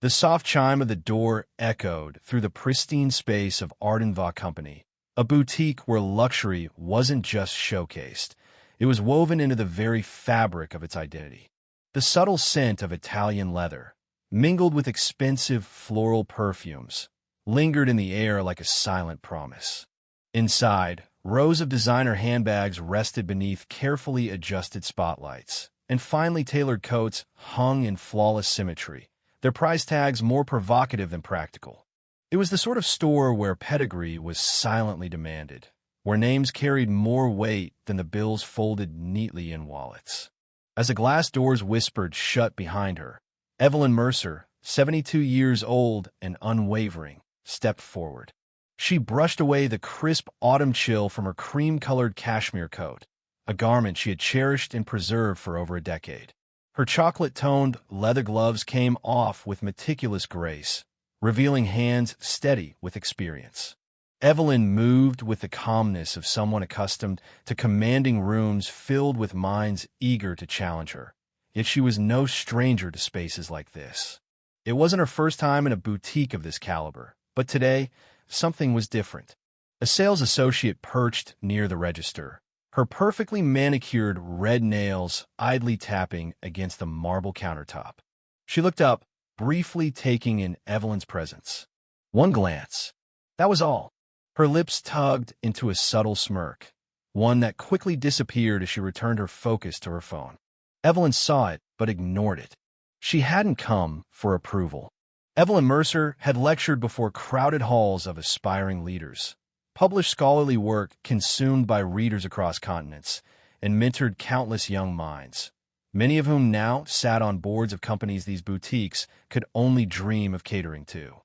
The soft chime of the door echoed through the pristine space of Ardenva Company, a boutique where luxury wasn't just showcased, it was woven into the very fabric of its identity. The subtle scent of Italian leather, mingled with expensive floral perfumes, lingered in the air like a silent promise. Inside, rows of designer handbags rested beneath carefully adjusted spotlights, and finely tailored coats hung in flawless symmetry, their price tags more provocative than practical. It was the sort of store where pedigree was silently demanded, where names carried more weight than the bills folded neatly in wallets. As the glass doors whispered shut behind her, Evelyn Mercer, 72 years old and unwavering, stepped forward. She brushed away the crisp autumn chill from her cream-colored cashmere coat, a garment she had cherished and preserved for over a decade. Her chocolate-toned leather gloves came off with meticulous grace, revealing hands steady with experience. Evelyn moved with the calmness of someone accustomed to commanding rooms filled with minds eager to challenge her, yet she was no stranger to spaces like this. It wasn't her first time in a boutique of this caliber, but today, something was different. A sales associate perched near the register, her perfectly manicured red nails idly tapping against the marble countertop. She looked up, briefly taking in Evelyn's presence. One glance. That was all. Her lips tugged into a subtle smirk, one that quickly disappeared as she returned her focus to her phone. Evelyn saw it, but ignored it. She hadn't come for approval. Evelyn Mercer had lectured before crowded halls of aspiring leaders, published scholarly work consumed by readers across continents, and mentored countless young minds, many of whom now sat on boards of companies these boutiques could only dream of catering to.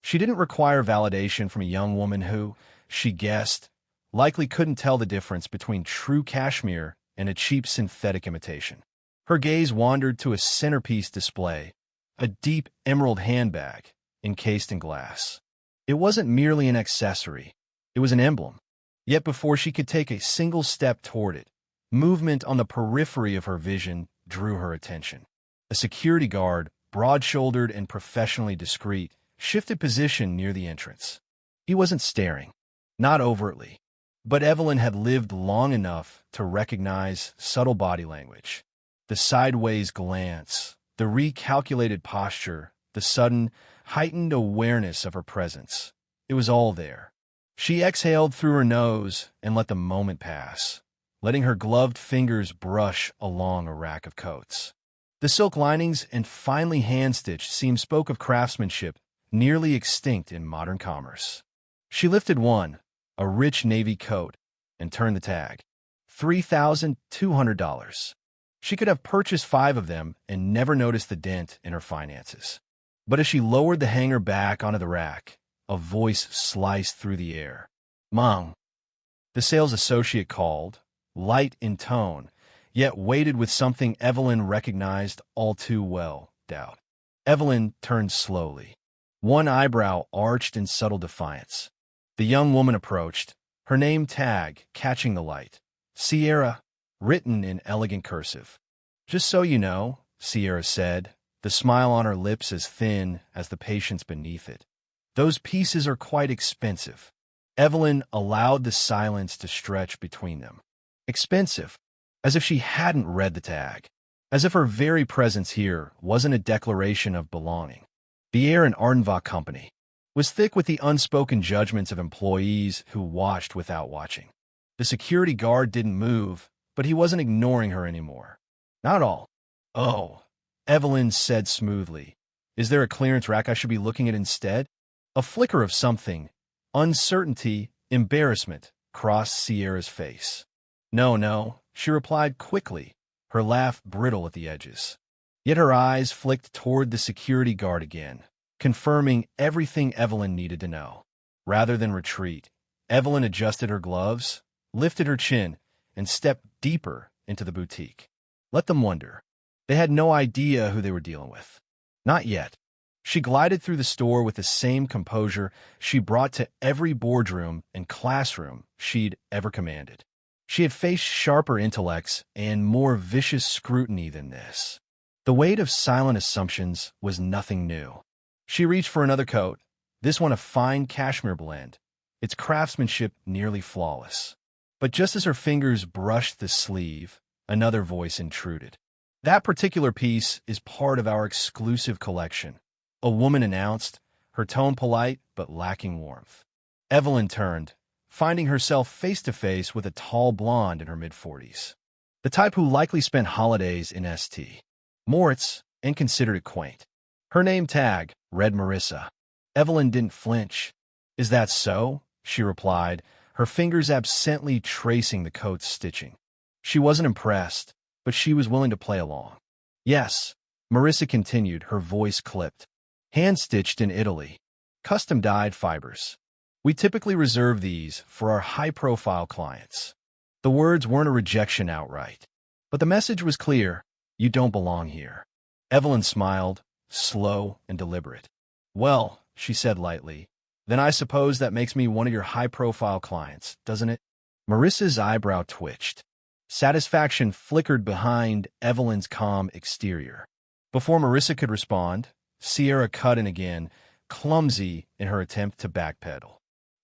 She didn't require validation from a young woman who, she guessed, likely couldn't tell the difference between true cashmere and a cheap synthetic imitation. Her gaze wandered to a centerpiece display, a deep emerald handbag encased in glass. It wasn't merely an accessory, it was an emblem. Yet before she could take a single step toward it, movement on the periphery of her vision drew her attention. A security guard, broad-shouldered and professionally discreet, shifted position near the entrance. He wasn't staring, not overtly, but Evelyn had lived long enough to recognize subtle body language. The sideways glance, the recalculated posture, the sudden, heightened awareness of her presence. It was all there. She exhaled through her nose and let the moment pass, letting her gloved fingers brush along a rack of coats. The silk linings and finely hand-stitched seams spoke of craftsmanship nearly extinct in modern commerce. She lifted one, a rich navy coat, and turned the tag. $3,200. She could have purchased 5 of them and never noticed the dent in her finances. But as she lowered the hanger back onto the rack, a voice sliced through the air. "Mom." The sales associate called, light in tone, yet weighted with something Evelyn recognized all too well, doubt. Evelyn turned slowly, one eyebrow arched in subtle defiance. The young woman approached, her name tag catching the light. Sierra, written in elegant cursive. "Just so you know," Sierra said, the smile on her lips as thin as the patience beneath it. "Those pieces are quite expensive." Evelyn allowed the silence to stretch between them. Expensive, as if she hadn't read the tag, as if her very presence here wasn't a declaration of belonging. The air in Ardenva Company was thick with the unspoken judgments of employees who watched without watching. The security guard didn't move, but he wasn't ignoring her anymore. "Not all." "Oh," Evelyn said smoothly. "Is there a clearance rack I should be looking at instead?" A flicker of something, uncertainty, embarrassment, crossed Sierra's face. No, she replied quickly, her laugh brittle at the edges. Yet her eyes flicked toward the security guard again, confirming everything Evelyn needed to know. Rather than retreat, Evelyn adjusted her gloves, lifted her chin, and stepped deeper into the boutique. Let them wonder. They had no idea who they were dealing with. Not yet. She glided through the store with the same composure she brought to every boardroom and classroom she'd ever commanded. She had faced sharper intellects and more vicious scrutiny than this. The weight of silent assumptions was nothing new. She reached for another coat, this one a fine cashmere blend, its craftsmanship nearly flawless. But just as her fingers brushed the sleeve, another voice intruded. That particular piece is part of our exclusive collection, a woman announced, her tone polite but lacking warmth. Evelyn turned, finding herself face-to-face with a tall blonde in her mid-40s. The type who likely spent holidays in St. Moritz and considered it quaint. Her name tag read Marissa. Evelyn didn't flinch. "Is that so?" she replied, her fingers absently tracing the coat's stitching. She wasn't impressed, but she was willing to play along. "Yes," Marissa continued, her voice clipped. "Hand-stitched in Italy. Custom-dyed fibers. We typically reserve these for our high-profile clients." The words weren't a rejection outright, but the message was clear: you don't belong here. Evelyn smiled, slow and deliberate. "Well," she said lightly, "then I suppose that makes me one of your high-profile clients, doesn't it?" Marissa's eyebrow twitched. Satisfaction flickered behind Evelyn's calm exterior. Before Marissa could respond, Sierra cut in again, clumsy in her attempt to backpedal.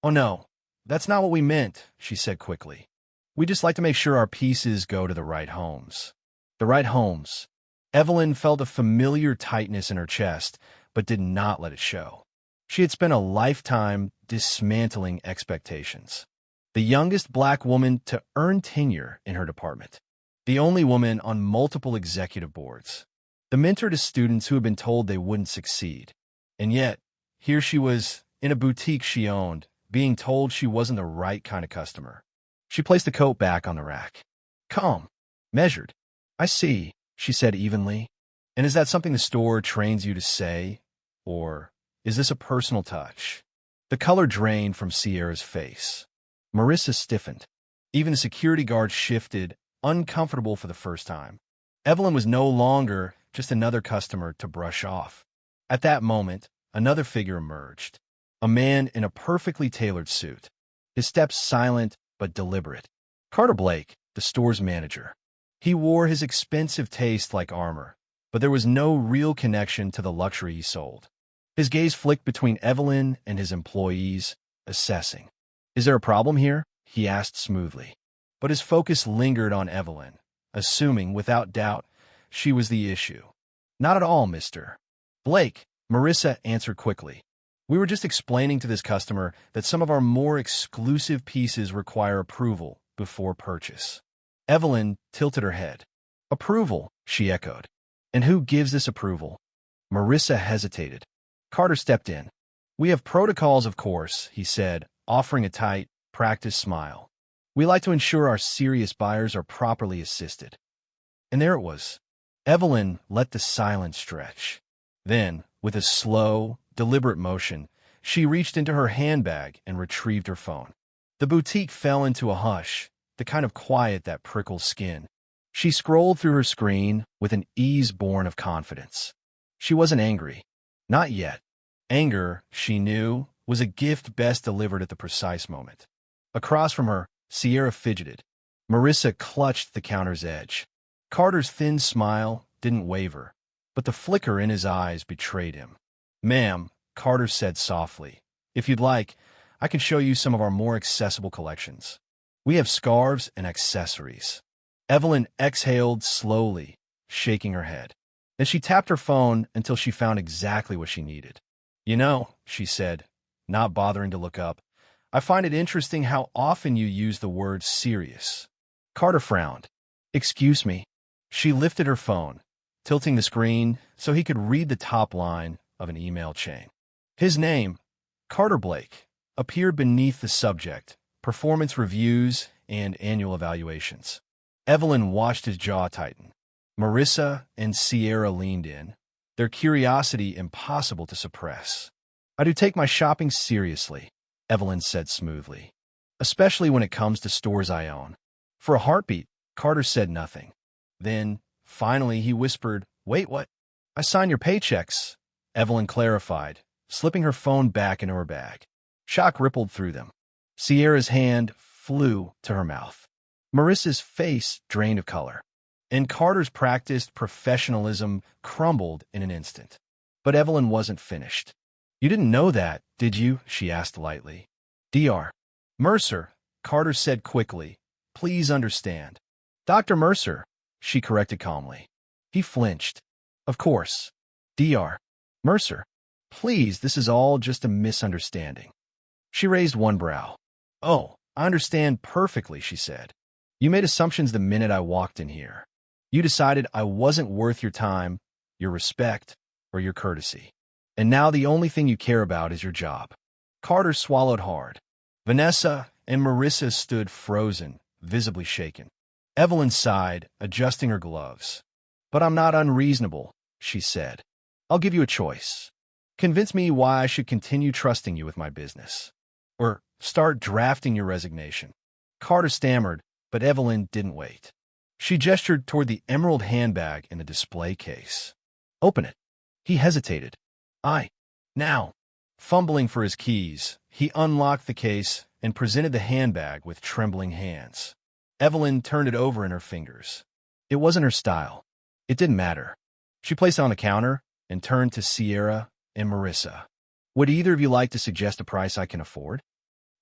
"Oh no, that's not what we meant," she said quickly. "We just like to make sure our pieces go to the right homes." The right homes. Evelyn felt a familiar tightness in her chest, but did not let it show. She had spent a lifetime dismantling expectations. The youngest black woman to earn tenure in her department. The only woman on multiple executive boards. The mentor to students who had been told they wouldn't succeed. And yet, here she was, in a boutique she owned, being told she wasn't the right kind of customer. She placed the coat back on the rack. Calm. Measured. "I see," she said evenly. "And is that something the store trains you to say? Or is this a personal touch?" The color drained from Sierra's face. Marissa stiffened. Even the security guard shifted, uncomfortable for the first time. Evelyn was no longer just another customer to brush off. At that moment, another figure emerged. A man in a perfectly tailored suit. His steps silent but deliberate. Carter Blake, the store's manager. He wore his expensive taste like armor, but there was no real connection to the luxury he sold. His gaze flicked between Evelyn and his employees, assessing. "Is there a problem here?" he asked smoothly. But his focus lingered on Evelyn, assuming, without doubt, she was the issue. "Not at all, Mr. Blake," Marissa answered quickly. "We were just explaining to this customer that some of our more exclusive pieces require approval before purchase." Evelyn tilted her head. "Approval," she echoed. "And who gives this approval?" Marissa hesitated. Carter stepped in. "We have protocols, of course," he said, offering a tight, practiced smile. "We like to ensure our serious buyers are properly assisted." And there it was. Evelyn let the silence stretch. Then, with a slow, deliberate motion, she reached into her handbag and retrieved her phone. The boutique fell into a hush, the kind of quiet that prickles skin. She scrolled through her screen with an ease born of confidence. She wasn't angry. Not yet. Anger, she knew, was a gift best delivered at the precise moment. Across from her, Sierra fidgeted. Marissa clutched the counter's edge. Carter's thin smile didn't waver, but the flicker in his eyes betrayed him. "Ma'am," Carter said softly, "if you'd like, I can show you some of our more accessible collections. We have scarves and accessories." Evelyn exhaled slowly, shaking her head. Then she tapped her phone until she found exactly what she needed. "You know," she said, not bothering to look up, "I find it interesting how often you use the word serious." Carter frowned. "Excuse me." She lifted her phone, tilting the screen so he could read the top line of an email chain. His name, Carter Blake, appeared beneath the subject, performance reviews and annual evaluations. Evelyn watched his jaw tighten. Marissa and Sierra leaned in, their curiosity impossible to suppress. "I do take my shopping seriously," Evelyn said smoothly, "especially when it comes to stores I own." For a heartbeat, Carter said nothing. Then, finally, he whispered, "Wait, what?" "I sign your paychecks," Evelyn clarified, slipping her phone back into her bag. Shock rippled through them. Sierra's hand flew to her mouth. Marissa's face drained of color. And Carter's practiced professionalism crumbled in an instant. But Evelyn wasn't finished. You didn't know that, did you? She asked lightly. Dr. Mercer, Carter said quickly. Please understand. Dr. Mercer, she corrected calmly. He flinched. Of course. Dr. Mercer. Please, this is all just a misunderstanding. She raised one brow. Oh, I understand perfectly, she said. You made assumptions the minute I walked in here. You decided I wasn't worth your time, your respect, or your courtesy. And now the only thing you care about is your job. Carter swallowed hard. Vanessa and Marissa stood frozen, visibly shaken. Evelyn sighed, adjusting her gloves. But I'm not unreasonable, she said. I'll give you a choice. Convince me why I should continue trusting you with my business. Or start drafting your resignation. Carter stammered, but Evelyn didn't wait. She gestured toward the emerald handbag in the display case. Open it. He hesitated. Now. Fumbling for his keys, he unlocked the case and presented the handbag with trembling hands. Evelyn turned it over in her fingers. It wasn't her style. It didn't matter. She placed it on the counter and turned to Sierra and Marissa. Would either of you like to suggest a price I can afford?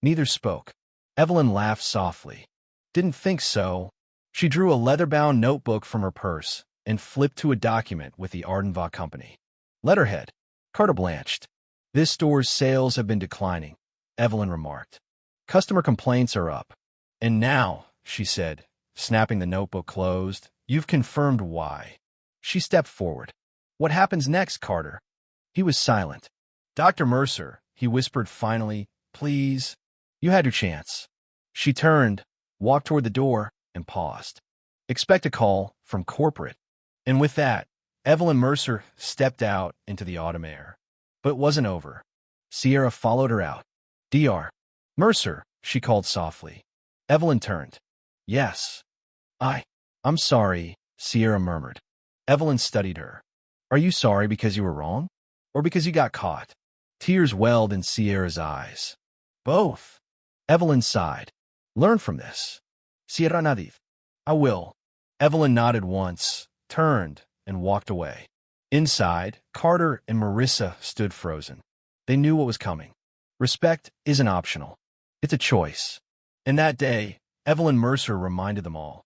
Neither spoke. Evelyn laughed softly. Didn't think so. She drew a leather-bound notebook from her purse and flipped to a document with the Ardenva Company. Letterhead. Carter blanched. This store's sales have been declining, Evelyn remarked. Customer complaints are up. And now, she said, snapping the notebook closed, you've confirmed why. She stepped forward. What happens next, Carter? He was silent. Dr. Mercer, he whispered finally, please. You had your chance. She turned, walked toward the door, and paused. Expect a call from corporate. And with that, Evelyn Mercer stepped out into the autumn air. But it wasn't over. Sierra followed her out. Dr. Mercer, she called softly. Evelyn turned. Yes. I'm sorry, Sierra murmured. Evelyn studied her. Are you sorry because you were wrong? Or because you got caught? Tears welled in Sierra's eyes. Both. Evelyn sighed. Learn from this. Sierra Nadif. I will. Evelyn nodded once, turned, and walked away. Inside, Carter and Marissa stood frozen. They knew what was coming. Respect isn't optional. It's a choice. And that day, Evelyn Mercer reminded them all,